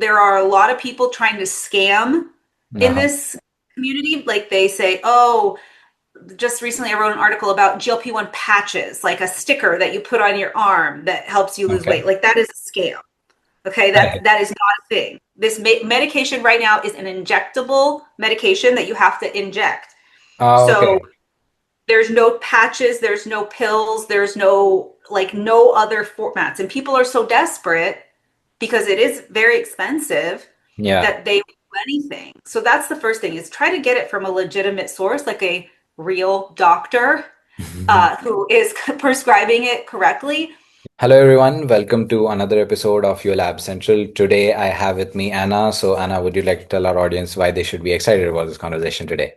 there are a lot of people trying to scam in Uh-huh. this community. Like they say, oh, just recently I wrote an article about GLP-1 patches, like a sticker that you put on your arm that helps you lose weight. Okay. Like that is a scam. Okay, Okay. that is not a thing. This medication right now is an injectable medication that you have to inject. So Okay. there's no patches, there's no pills, there's no no other formats. And people are so desperate because it is very expensive Yeah. that they will do anything. So that's the first thing is try to get it from a legitimate source, like a real doctor who is prescribing it correctly. Hello, everyone. Welcome to another episode of Your Lab Central. Today, I have with me Anna. So, Anna, would you like to tell our audience why they should be excited about this conversation today?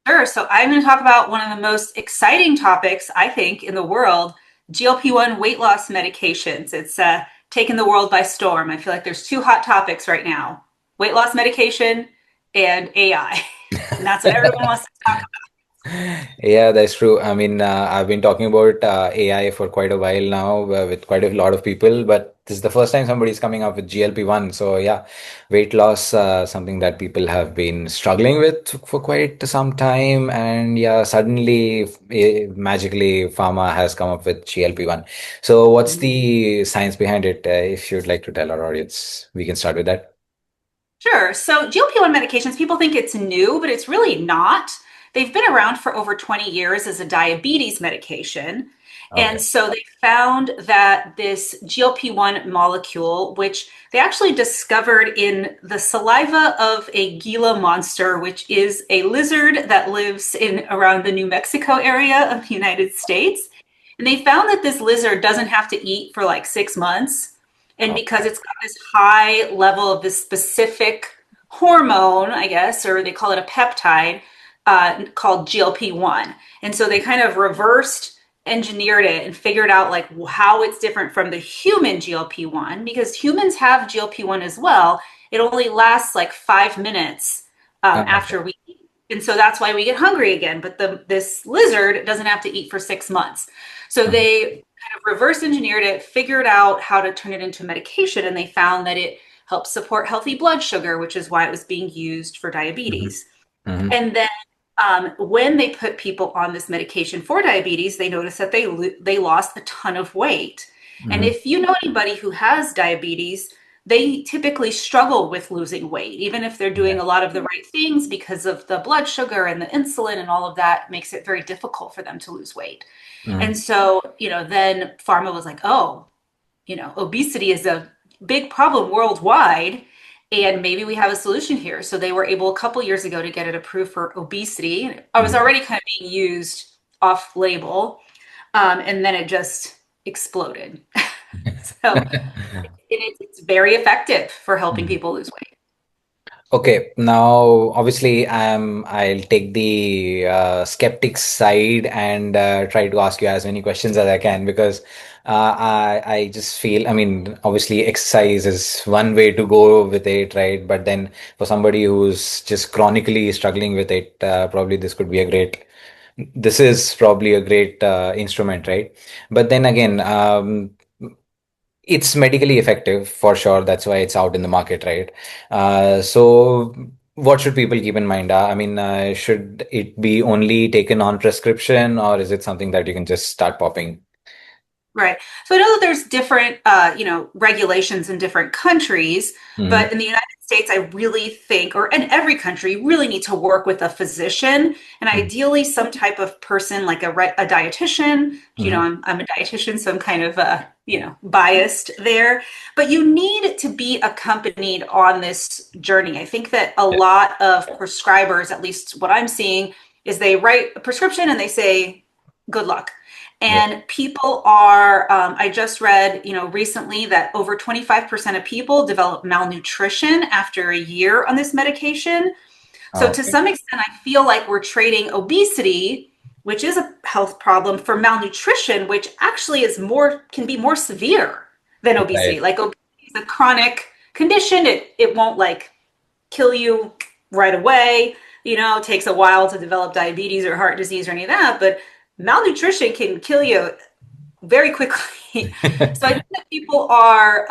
Sure. So I'm going to talk about one of the most exciting topics, I think, in the world, GLP-1 weight loss medications. It's taken the world by storm. I feel like there's two hot topics right now, weight loss medication and AI. And that's what everyone wants to talk Yeah, that's true. I mean, I've been talking about AI for quite a while now with quite a lot of people, but this is the first time somebody's coming up with GLP-1. So, yeah, weight loss, something that people have been struggling with for quite some time. And yeah, suddenly, magically, pharma has come up with GLP-1. So, what's about. the science behind it? If you'd like to tell our audience, we can start with that. Sure. So GLP-1 medications, people think it's new, but it's really not. They've been around for over 20 years as a diabetes medication. Okay. And so they found that this GLP-1 molecule, which they actually discovered in the saliva of a Gila monster, which is a lizard that lives in around the New Mexico area of the United States. And they found that this lizard doesn't have to eat for like 6 months. And because Okay. it's got this high level of this specific hormone, I guess, or they call it a peptide called GLP-1. And so they kind of reversed engineered it and figured out like how it's different from the human GLP-1 because humans have GLP-1 as well. It only lasts like 5 minutes Okay. after we eat. And so that's why we get hungry again. But this lizard doesn't have to eat for 6 months. So Mhm. they kind of reverse engineered it, figured out how to turn it into medication, and they found that it helps support healthy blood sugar, which is why it was being used for Mhm. diabetes. Mhm. And then when they put people on this medication for diabetes, they noticed that they lost a ton of weight. And Mhm. if you know anybody who has diabetes, they typically struggle with losing weight, even if they're doing Yeah. a lot of the right things because of the blood sugar and the insulin and all of that makes it very difficult for them to lose weight. And Mhm. so, then pharma was like, oh, obesity is a big problem worldwide, and maybe we have a solution here. So they were able a couple years ago to get it approved for obesity. I was Mhm. already kind of being used off label, and then it just exploded. So it's very effective for helping people lose weight. Okay, now obviously I'll take the skeptics side and try to ask you as many questions as I can because I just feel, I mean, obviously exercise is one way to go with it, right? But then for somebody who's just chronically struggling with it, probably this is probably a great instrument, right? But then again, it's medically effective for sure. That's why it's out in the market, right? So, what should people keep in mind? I mean, should it be only taken on prescription, or is it something that you can just start popping? Right. So I know that there's different, regulations in different countries, Hmm. but in the United States, I really think, or in every country, you really need to work with a physician and ideally some type of person like a dietitian. Hmm. I'm a dietitian, so I'm kind of, biased there. But you need to be accompanied on this journey. I think that a Yeah. lot of prescribers, at least what I'm seeing, is they write a prescription and they say, good luck. Yeah. And people are, I just read, recently that over 25% of people develop malnutrition after a year on this medication. So to Okay. some extent, I feel like we're trading obesity, which is a health problem, for malnutrition, which actually can be more severe than obesity. Right. Like obesity is a chronic condition. It won't like kill you right away. It takes a while to develop diabetes or heart disease or any of that, but malnutrition can kill you very quickly. So I think that people are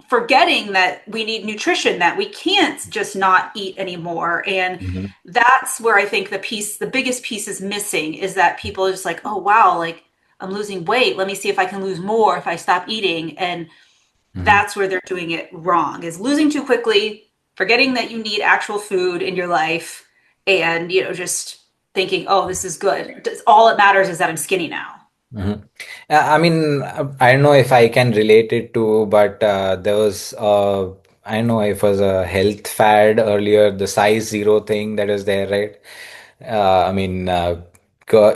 forgetting that we need nutrition, that we can't just not eat anymore. And Hmm. that's where I think the biggest piece is missing, is that people are just like, oh, wow, like I'm losing weight. Let me see if I can lose more if I stop eating. And Hmm. that's where they're doing it wrong, is losing too quickly, forgetting that you need actual food in your life, and, just thinking, oh, this is good. All that matters is that I'm skinny now. Hmm. I mean, I don't know if I can relate it to, but there was, I don't know if it was a health fad earlier, the size zero thing that was there, right? I mean,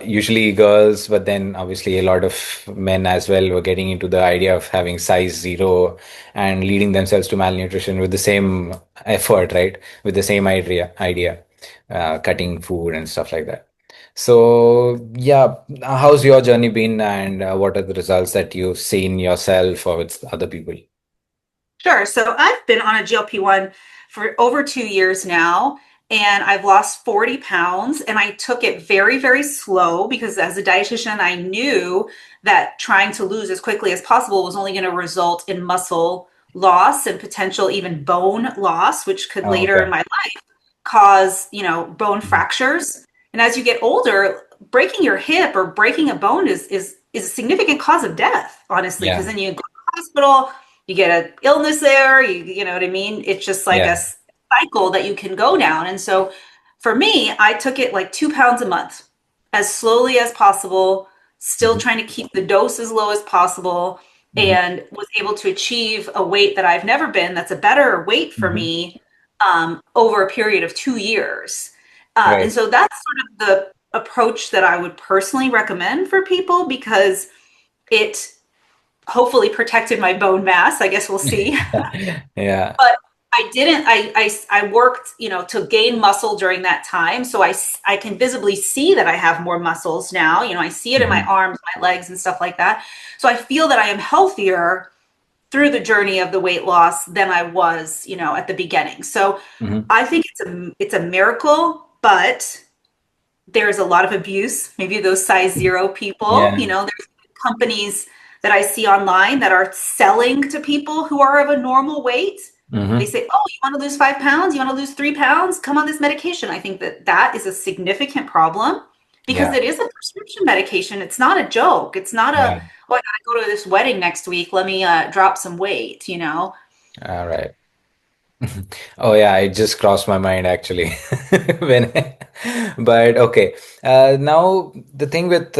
usually girls, but then obviously a lot of men as well were getting into the idea of having size zero and leading themselves to malnutrition with the same effort, right? With the same idea, cutting food and stuff like that. So, yeah, how's your journey been, and what are the results that you've seen yourself or with other people? Sure. So I've been on a GLP-1 for over 2 years now, and I've lost 40 pounds. And I took it very, very slow because as a dietitian, I knew that trying to lose as quickly as possible was only going to result in muscle loss and potential even bone loss, which could Oh, later in okay. my life cause, bone Mhm. fractures. And as you get older, breaking your hip or breaking a bone is a significant cause of death, honestly, because Yeah, then you go to the hospital, you get an illness there, you know what I mean? It's just like a yeah. cycle that you can go down. And so for me, I took it like 2 pounds a month, as slowly as possible, still Hmm. trying to keep the dose as low as possible, Hmm. and was able to achieve a weight that I've never been, that's a better weight for Hmm. me, over a period of 2 years. And Right. so that's sort of the approach that I would personally recommend for people, because it hopefully protected my bone mass. I guess we'll see. Yeah. But I didn't, I worked, to gain muscle during that time. So I can visibly see that I have more muscles now. I see it in my Hmm. arms, my legs, and stuff like that. So I feel that I am healthier through the journey of the weight loss than I was, at the beginning. So Hmm. I think it's a miracle, but there's a lot of abuse. Maybe those size zero people, Yeah. there's companies that I see online that are selling to people who are of a normal weight. They Hmm. say, oh, you want to lose 5 pounds? You want to lose 3 pounds? Come on this medication. I think that that is a significant problem, because Yeah. it is a prescription medication. It's not a joke. It's not Yeah. oh, I got to go to this wedding next week. Let me drop some weight. All right. Oh yeah, it just crossed my mind actually. when but okay. Now the thing with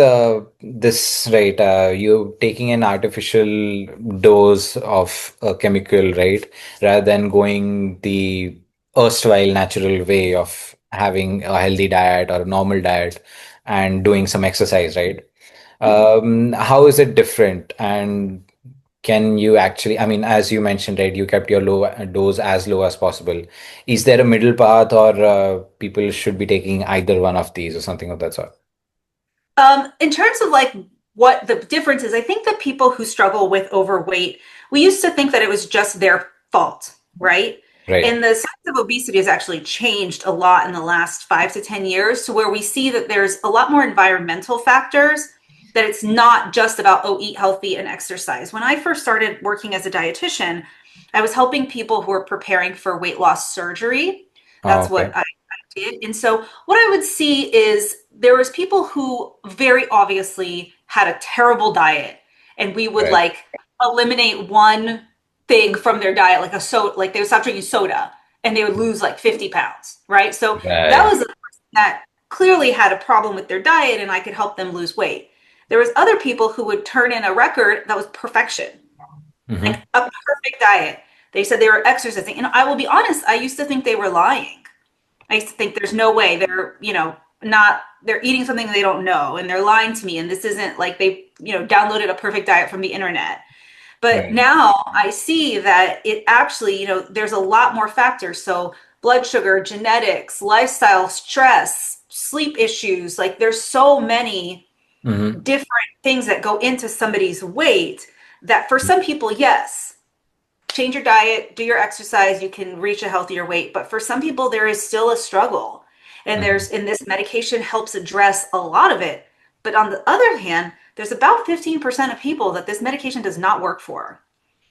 this, right? You taking an artificial dose of a chemical, right? Rather than going the erstwhile natural way of having a healthy diet or a normal diet and doing some exercise, right? How is it different? And can you actually, I mean, as you mentioned, right, you kept your low dose as low as possible. Is there a middle path, or people should be taking either one of these or something of that sort? In terms of like what the difference is, I think that people who struggle with overweight, we used to think that it was just their fault, right? Right. And the science of obesity has actually changed a lot in the last 5 to 10 years, to where we see that there's a lot more environmental factors, that it's not just about, oh, eat healthy and exercise. When I first started working as a dietitian, I was helping people who were preparing for weight loss surgery. Oh, That's okay. what I did. And so what I would see is there was people who very obviously had a terrible diet, and we would Right. like eliminate one thing from their diet, like a soda, like they would stop drinking soda, and they would lose like 50 pounds, right? So that Right. was a person that clearly had a problem with their diet, and I could help them lose weight. There was other people who would turn in a record that was perfection, like Mm-hmm. a perfect diet. They said they were exercising, and I will be honest, I used to think they were lying. I used to think there's no way they're, not, they're eating something they don't know, and they're lying to me. And this isn't like they, downloaded a perfect diet from the internet. But Right. now I see that it actually, there's a lot more factors. So blood sugar, genetics, lifestyle, stress, sleep issues, like there's so many Mm-hmm. different things that go into somebody's weight, that for some people, yes, change your diet, do your exercise, you can reach a healthier weight. But for some people, there is still a struggle. Mm-hmm. And this medication helps address a lot of it. But on the other hand, there's about 15% of people that this medication does not work for.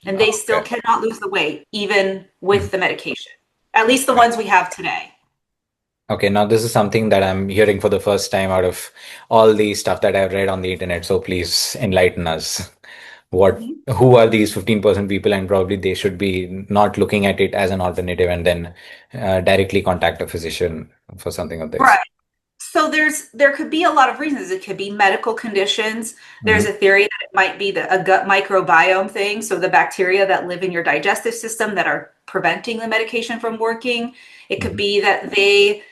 and they still Okay. cannot lose the weight even with Mhm. the medication, at least the Right. ones we have today. Okay, now this is something that I'm hearing for the first time out of all the stuff that I've read on the internet. So please enlighten us. What, Mhm. who are these 15% people? And probably they should be not looking at it as an alternative and then directly contact a physician for something of this. Right. So there could be a lot of reasons. It could be medical conditions. There's Hmm. a theory that it might be a gut microbiome thing. So the bacteria that live in your digestive system that are preventing the medication from working. It could Hmm. be that they,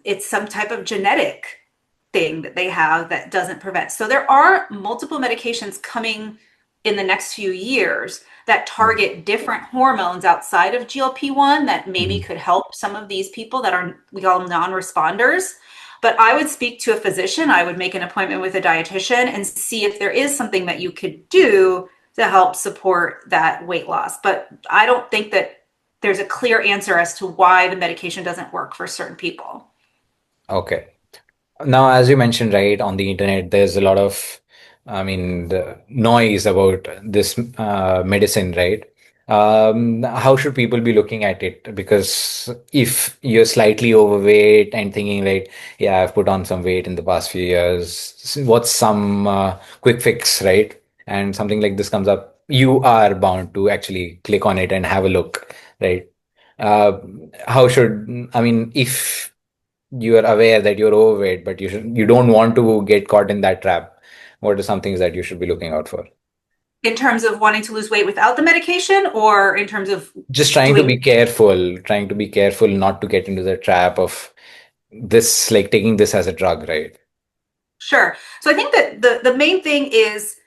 it's some type of genetic thing that they have that doesn't prevent. So there are multiple medications coming in the next few years that target different hormones outside of GLP-1 that maybe Hmm. could help some of these people that are, we call them non-responders. But I would speak to a physician, I would make an appointment with a dietitian and see if there is something that you could do to help support that weight loss. But I don't think that there's a clear answer as to why the medication doesn't work for certain people. Okay. Now, as you mentioned, right, on the internet, there's a lot of, I mean, the noise about this medicine, right? How should people be looking at it? Because if you're slightly overweight and thinking, like, yeah, I've put on some weight in the past few years, what's some quick fix, right? And something like this comes up, you are bound to actually click on it and have a look, right? Uh, how should, I mean, if you are aware that you're overweight, but you don't want to get caught in that trap. What are some things that you should be looking out for? In terms of wanting to lose weight without the medication or in terms of Just doing. trying to be careful not to get into the trap of this, like taking this as a drug, right? Sure. So I think that the main thing is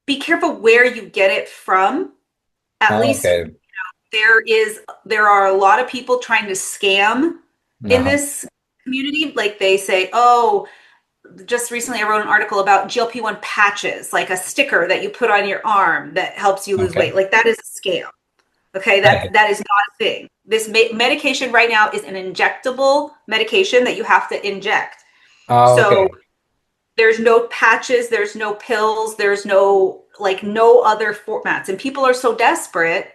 be careful where you get it from. At least Okay. there are a lot of people trying to scam in Uh-huh. this community. Like they say, oh, just recently I wrote an article about GLP-1 patches, like a sticker that you put on your arm that helps you lose weight. Okay. Like that is a scam. Okay, Okay. that is not a thing. This medication right now is an injectable medication that you have to inject. So Okay. there's no patches, there's no pills, there's no other formats. And people are so desperate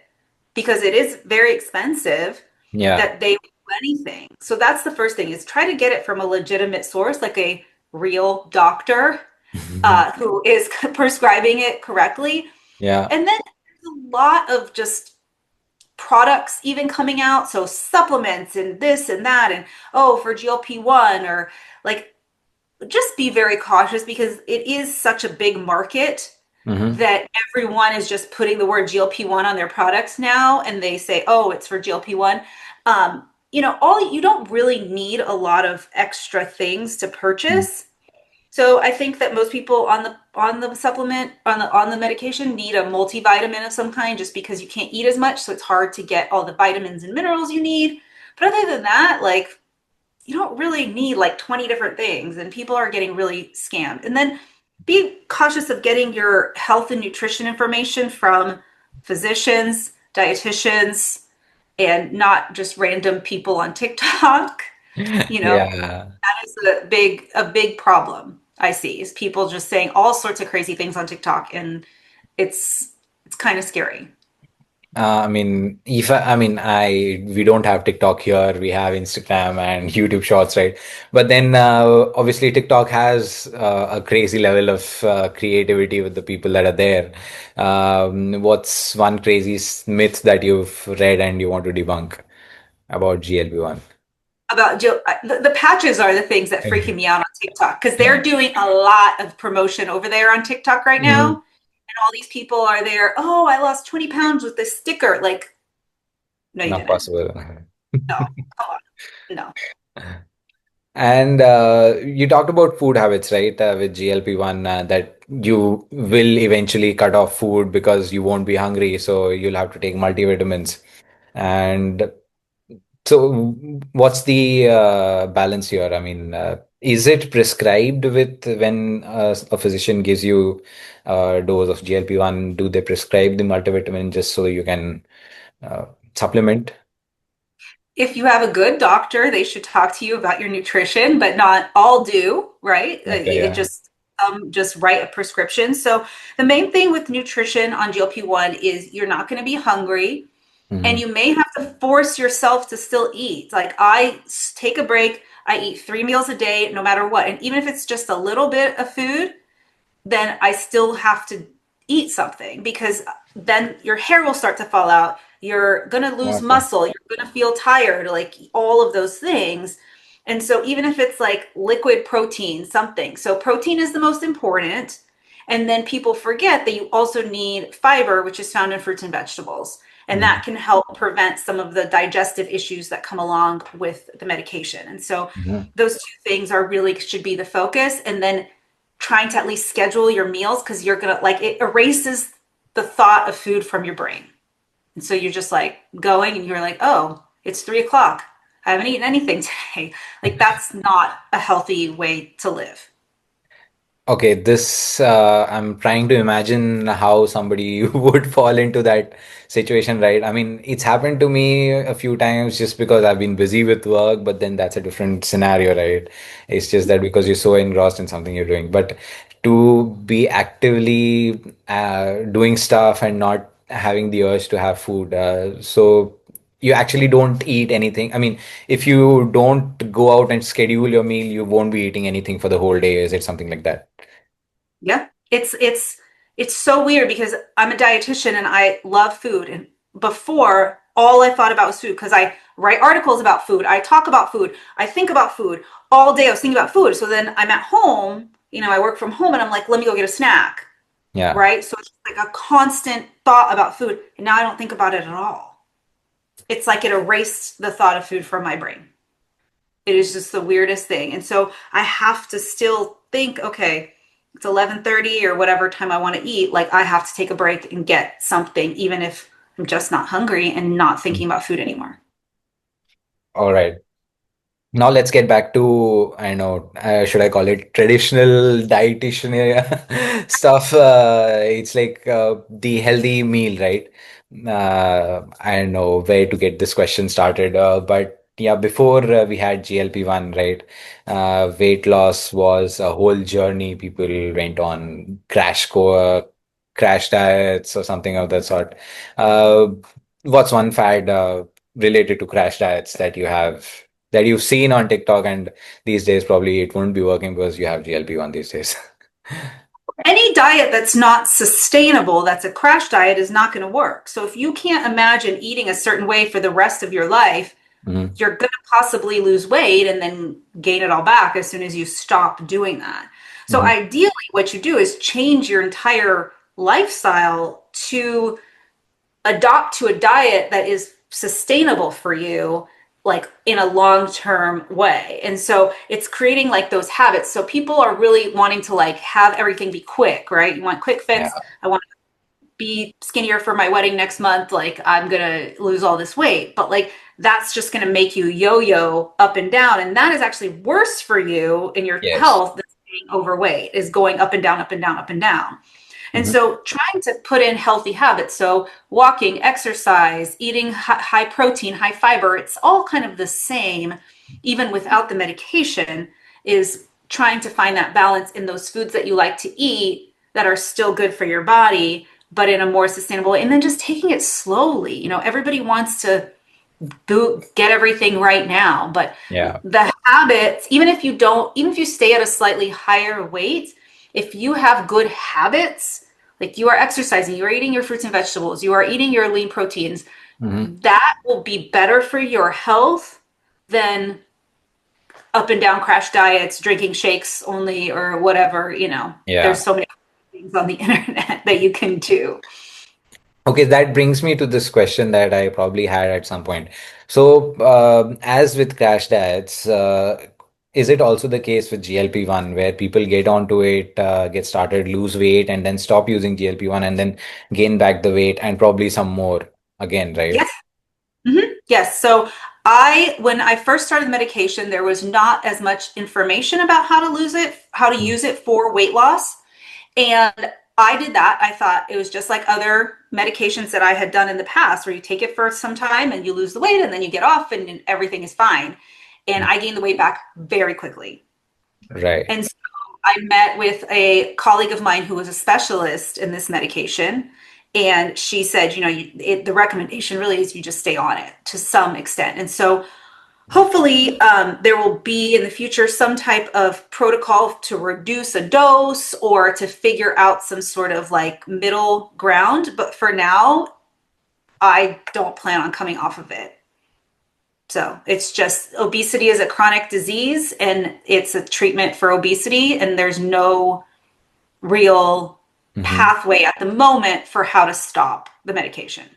because it is very expensive Yeah. that they will do anything. So that's the first thing is try to get it from a legitimate source, like a real doctor who is prescribing it correctly. Yeah. And then there's a lot of just products even coming out. So supplements and this and that, and oh, for GLP-1 or like just be very cautious because it is such a big market Hmm. that everyone is just putting the word GLP-1 on their products now and they say, oh, it's for GLP-1. All you don't really need a lot of extra things to purchase. So I think that most people on the supplement on the medication need a multivitamin of some kind just because you can't eat as much, so it's hard to get all the vitamins and minerals you need. But other than that, like you don't really need like 20 different things and people are getting really scammed. And then be cautious of getting your health and nutrition information from physicians, dietitians, and not just random people on TikTok. You know, Yeah. that is a big problem I see is people just saying all sorts of crazy things on TikTok and it's kind of scary. I mean, if I mean, we don't have TikTok here. We have Instagram and YouTube Shorts, right? But then, obviously, TikTok has a crazy level of creativity with the people that are there. What's one crazy myth that you've read and you want to debunk about GLP-1? About the patches are the things that freaking me out on TikTok because Yeah. they're doing a lot of promotion over there on TikTok right now. Mhm. And all these people are there. Oh, I lost 20 pounds with this sticker. Like, no, you Not didn't. possible. No, come on. No. And you talked about food habits, right? With GLP-1, that you will eventually cut off food because you won't be hungry, so you'll have to take multivitamins. And so, what's the balance here? I mean, is it prescribed with when a physician gives you a dose of GLP-1? Do they prescribe the multivitamin just so you can uh, supplement? If you have a good doctor, they should talk to you about your nutrition, but not all do, right? Okay, It yeah. just some just write a prescription. So the main thing with nutrition on GLP-1 is you're not going to be hungry and Hmm. you may have to force yourself to still eat. Like I take a break, I eat 3 meals a day, no matter what. And even if it's just a little bit of food, then I still have to eat something because then your hair will start to fall out. You're going to lose Okay. muscle. You're going to feel tired, like all of those things. And so, even if it's like liquid protein, something. So, protein is the most important. And then people forget that you also need fiber, which is found in fruits and vegetables. And Hmm. that can help prevent some of the digestive issues that come along with the medication. And so, Hmm. those two things are really should be the focus. And then trying to at least schedule your meals because you're gonna like it erases the thought of food from your brain. And so you're just like going and you're like, oh, it's 3 o'clock. I haven't eaten anything today. Like that's not a healthy way to live. Okay, I'm trying to imagine how somebody would fall into that situation, right? I mean, it's happened to me a few times just because I've been busy with work, but then that's a different scenario, right? It's just that because you're so engrossed in something you're doing. But to be actively doing stuff and not having the urge to have food, so you actually don't eat anything. I mean, if you don't go out and schedule your meal, you won't be eating anything for the whole day. Is it something like that? Yeah. It's so weird because I'm a dietitian and I love food. And before all I thought about was food because I write articles about food. I talk about food. I think about food. All day I was thinking about food. So then I'm at home, I work from home and I'm like, let me go get a snack. Yeah. Right? So it's like a constant thought about food. And now I don't think about it at all. It's like it erased the thought of food from my brain. It is just the weirdest thing. And so I have to still think, okay, it's 11:30 or whatever time I want to eat. Like I have to take a break and get something, even if I'm just not hungry and not thinking about food anymore. All right. Now let's get back to, I know, should I call it traditional dietitian stuff? It's like the healthy meal, right? I don't know where to get this question started, but yeah, before we had GLP-1, right? Weight loss was a whole journey. People went on crash diets or something of that sort. Uh, what's one fad related to crash diets that you've seen on TikTok, and these days probably it won't be working because you have GLP-1 these days. Any diet that's not sustainable, that's a crash diet, is not going to work. So if you can't imagine eating a certain way for the rest of your life, Hmm. you're going to possibly lose weight and then gain it all back as soon as you stop doing that. So Hmm. ideally, what you do is change your entire lifestyle to adopt to a diet that is sustainable for you, like in a long-term way. And so it's creating like those habits. So people are really wanting to like have everything be quick, right? You want quick Yeah. fix. I want be skinnier for my wedding next month, like I'm gonna lose all this weight. But like that's just gonna make you yo-yo up and down. And that is actually worse for you in your Yes. health than being overweight, is going up and down, up and down, up and down. And Hmm. so trying to put in healthy habits, so walking, exercise, eating high protein, high fiber, it's all kind of the same, even without the medication, is trying to find that balance in those foods that you like to eat that are still good for your body, but in a more sustainable way. And then just taking it slowly. Everybody wants to get everything right now, but Yeah. the habits, even if you stay at a slightly higher weight, if you have good habits, like you are exercising, you are eating your fruits and vegetables, you are eating your lean proteins, Hmm. that will be better for your health than up and down crash diets, drinking shakes only, or whatever. There's Yeah. so many things on the internet that you can do. Okay, that brings me to this question that I probably had at some point. So, as with crash diets, is it also the case with GLP-1 where people get onto it, get started, lose weight, and then stop using GLP-1 and then gain back the weight and probably some more again, right? Yes. Yes. So when I first started the medication, there was not as much information about how to lose it, how to use it for weight loss. And I did that. I thought it was just like other medications that I had done in the past, where you take it for some time and you lose the weight and then you get off and everything is fine. And I gained the weight back very quickly. Right. And I met with a colleague of mine who was a specialist in this medication, and she said, the recommendation really is you just stay on it to some extent. And so hopefully, there will be in the future some type of protocol to reduce a dose or to figure out some sort of like middle ground. But for now, I don't plan on coming off of it. So it's just obesity is a chronic disease and it's a treatment for obesity, and there's no real Mhm. pathway at the moment for how to stop the medication.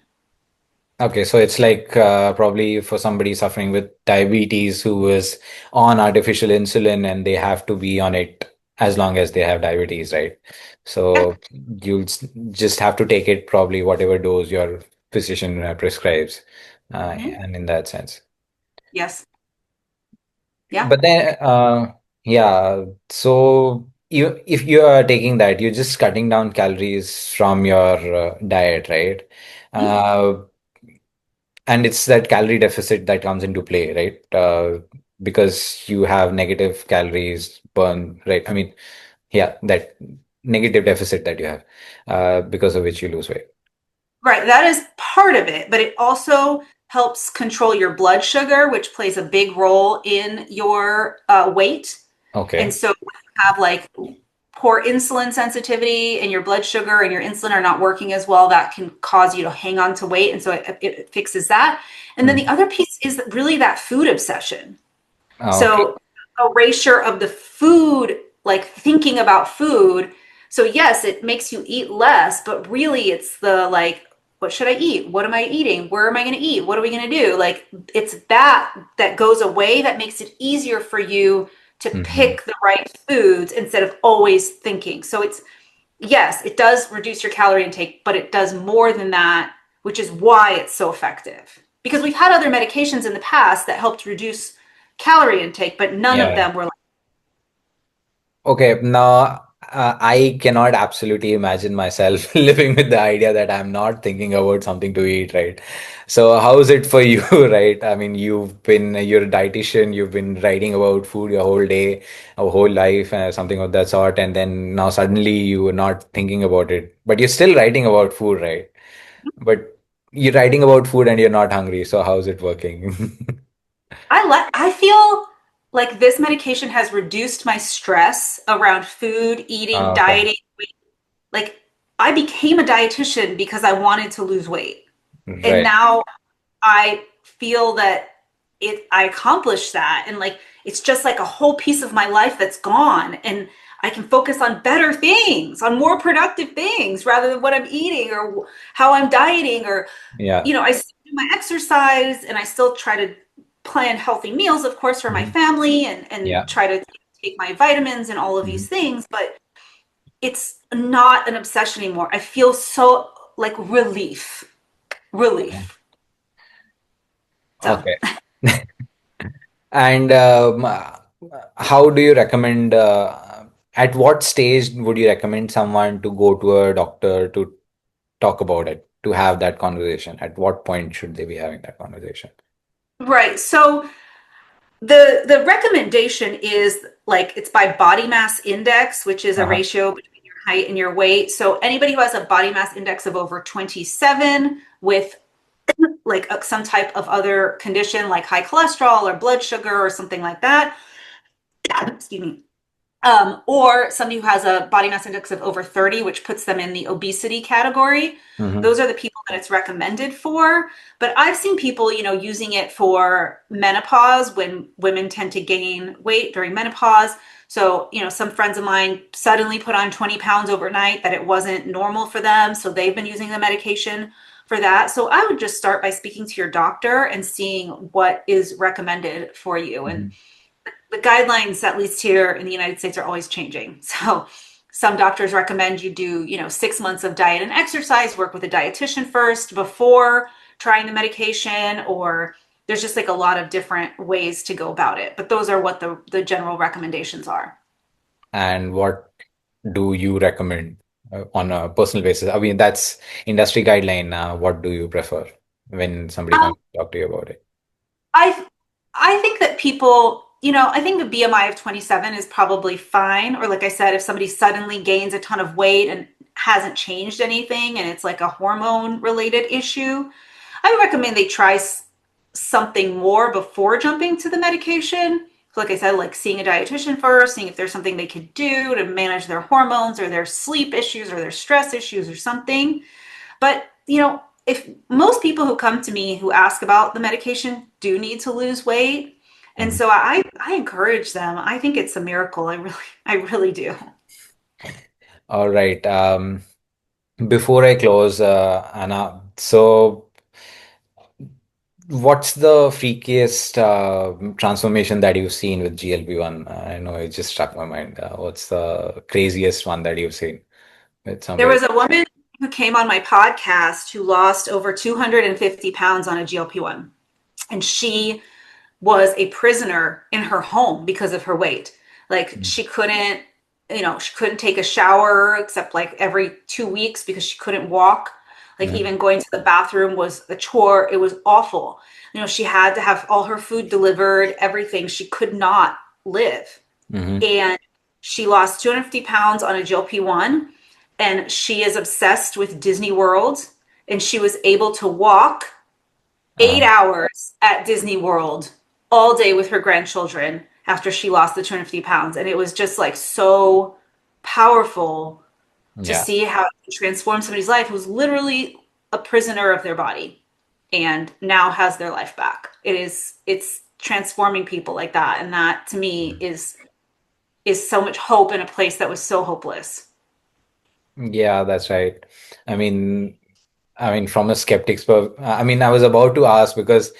Okay, so it's like probably for somebody suffering with diabetes who is on artificial insulin and they have to be on it as long as they have diabetes, right? Yeah. So you'll just have to take it probably whatever dose your physician prescribes, Mhm. and in that sense. Yes. Yeah. But then, yeah, so if you are taking that, you're just cutting down calories from your diet, right? Mhm. Uh, And it's that calorie deficit that comes into play, right? Because you have negative calories burn, right? I mean, yeah, that negative deficit that you have, because of which you lose weight. Right, that is part of it, but it also helps control your blood sugar, which plays a big role in your weight. And Okay. so when you have like poor insulin sensitivity and your blood sugar and your insulin are not working as well, that can cause you to hang on to weight. And so it fixes that. And then the Mhm. other piece is really that food obsession. Okay. So erasure of the food, like thinking about food. So yes, it makes you eat less, but really it's the like, what should I eat? What am I eating? Where am I going to eat? What are we going to do? Like it's that goes away that makes it easier for you to Mhm. pick the right foods instead of always thinking. So it's yes, it does reduce your calorie intake, but it does more than that, which is why it's so effective. Because we've had other medications in the past that helped reduce calorie intake, but none of Yeah. them were like, Okay, now I cannot absolutely imagine myself living with the idea that I'm not thinking about something to eat, right? So how is it for you, right? I mean, you're a dietitian, you've been writing about food your whole day, your whole life, something of that sort, and then now suddenly you are not thinking about it, but you're still writing about food, right? But you're writing about food and you're not hungry, so how's it working? I feel like this medication has reduced my stress around food, eating, Okay, dieting. Like I became a dietitian because I wanted to lose weight. And right. now I feel that I accomplished that, and like it's just like a whole piece of my life that's gone, and I can focus on better things, on more productive things rather than what I'm eating or how I'm dieting or Yeah. I still do my exercise and I still try to plan healthy meals, of course, for my Mhm. family Yeah. and try to take my vitamins and all of these Mhm. things, but it's not an obsession anymore. I feel so like relief. So Okay. And how do you recommend, at what stage would you recommend someone to go to a doctor to talk about it, to have that conversation? At what point should they be having that conversation? right. So the recommendation is like it's by body mass index, which is a Uh-huh. ratio between your height and your weight. So anybody who has a body mass index of over 27 with like some type of other condition like high cholesterol or blood sugar or something like that, excuse me, or somebody who has a body mass index of over 30, which puts them in the obesity category. Hmm. Those are the people that it's recommended for. But I've seen people, using it for menopause when women tend to gain weight during menopause. So, some friends of mine suddenly put on 20 pounds overnight that it wasn't normal for them. So they've been using the medication for that. So I would just start by speaking to your doctor and seeing what is recommended for you. And Hmm. the guidelines, at least here in the United States, are always changing. So some doctors recommend you do, 6 months of diet and exercise, work with a dietitian first before trying the medication, or there's just like a lot of different ways to go about it. But those are what the general recommendations are. And what do you recommend on a personal basis? I mean, that's industry guideline. What do you prefer when somebody Um, comes to talk to you about it? I I think that people I think a BMI of 27 is probably fine. Or like I said, if somebody suddenly gains a ton of weight and hasn't changed anything and it's like a hormone related issue, I would recommend they try something more before jumping to the medication. So like I said, like seeing a dietitian first, seeing if there's something they could do to manage their hormones or their sleep issues or their stress issues or something. But, if most people who come to me who ask about the medication do need to lose weight, and Mhm. so I encourage them. I think it's a miracle. I really do. All right. Before I close, Anna, so what's the freakiest transformation that you've seen with GLP-1? I know it just struck my mind. What's the craziest one that you've seen with There somebody? was a woman who came on my podcast who lost over 250 pounds on a GLP-1, and she was a prisoner in her home because of her weight. Like she couldn't take a shower except like every 2 weeks because she couldn't walk. Like Mm-hmm. even going to the bathroom was a chore. It was awful. She had to have all her food delivered, everything. She could not live. Mm-hmm. And she lost 250 pounds on a GLP-1, and she is obsessed with Disney World. And she was able to walk Uh, 8 hours at Disney World all day with her grandchildren after she lost the 250 pounds. And it was just like so powerful to yeah. see how it transformed somebody's life who was literally a prisoner of their body and now has their life back. It's transforming people like that. And that to me is so much hope in a place that was so hopeless. Yeah, that's right. I mean, from a skeptic's I mean, I was about to ask because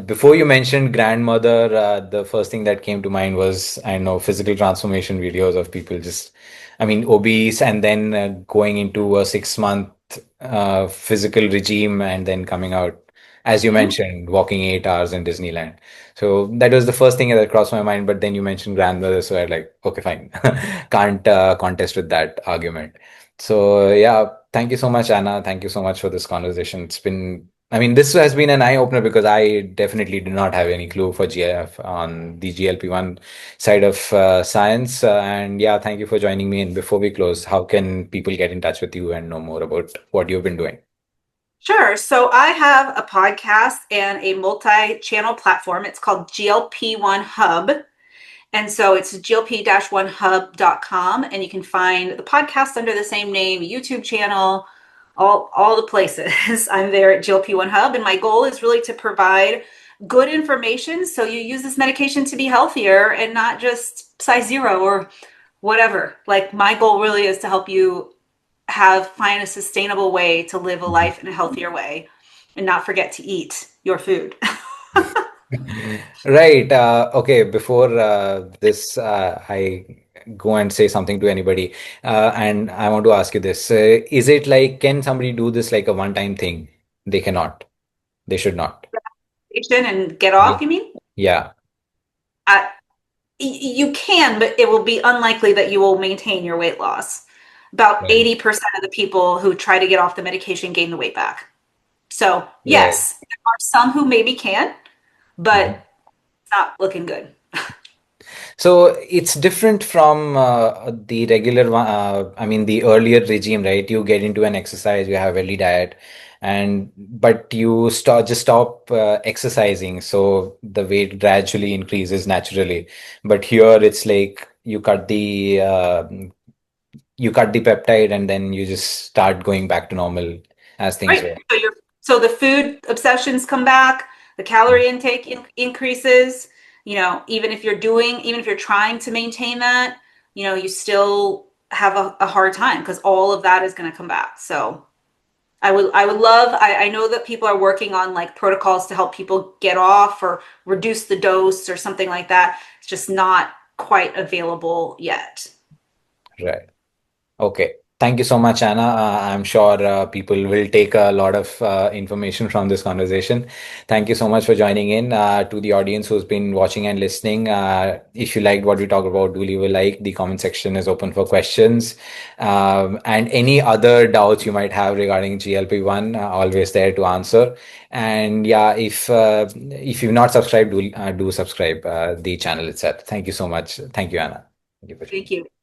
before you mentioned grandmother, the first thing that came to mind was, I know, physical transformation videos of people just, obese and then going into a 6 month physical regime and then coming out, as you Mhm. mentioned, walking 8 hours in Disneyland. So that was the first thing that crossed my mind. But then you mentioned grandmother, so I like, okay, fine, can't contest with that argument. So yeah, thank you so much, Anna. Thank you so much for this conversation. This has been an eye opener because I definitely did not have any clue for GF on the GLP-1 side of science. And yeah, thank you for joining me. And before we close, how can people get in touch with you and know more about what you've been doing? Sure. So I have a podcast and a multi-channel platform. It's called GLP-1 Hub. And so it's glp-1hub.com. And you can find the podcast under the same name, YouTube channel, all the places. I'm there at GLP-1 Hub. And my goal is really to provide good information so you use this medication to be healthier and not just size zero or whatever. Like my goal really is to help you find a sustainable way to live a life in a healthier way and not forget to eat your food. Right. Okay. Before this, I go and say something to anybody, and I want to ask you this: is it like, can somebody do this like a one-time thing? They cannot. They should not. And get Yeah. off, you mean? Yeah. Uh, you can, but it will be unlikely that you will maintain your weight loss. About Right. 80% of the people who try to get off the medication gain the weight back. So, Right. yes, there are some who maybe can, Mhm. but it's not looking good. So it's different from the regular one. The earlier regime, right? You get into an exercise, you have a healthy diet, and but you stop exercising, so the weight gradually increases naturally. But here it's like you cut the peptide, and then you just start going back to normal as things Right. were. So the food obsessions come back, the calorie intake increases, even if you're trying to maintain that, you still have a hard time because all of that is going to come back. So I would love, I know that people are working on like protocols to help people get off or reduce the dose or something like that. It's just not quite available yet. Right. Okay. Thank you so much, Anna. I'm sure people will take a lot of information from this conversation. Thank you so much for joining in. To the audience who's been watching and listening, if you liked what we talked about, do leave a like. The comment section is open for questions. And any other doubts you might have regarding GLP-1, always there to answer. And yeah, if you've not subscribed, do subscribe the channel itself. Thank you so much. Thank you, Anna. Thank you for Thank joining. you.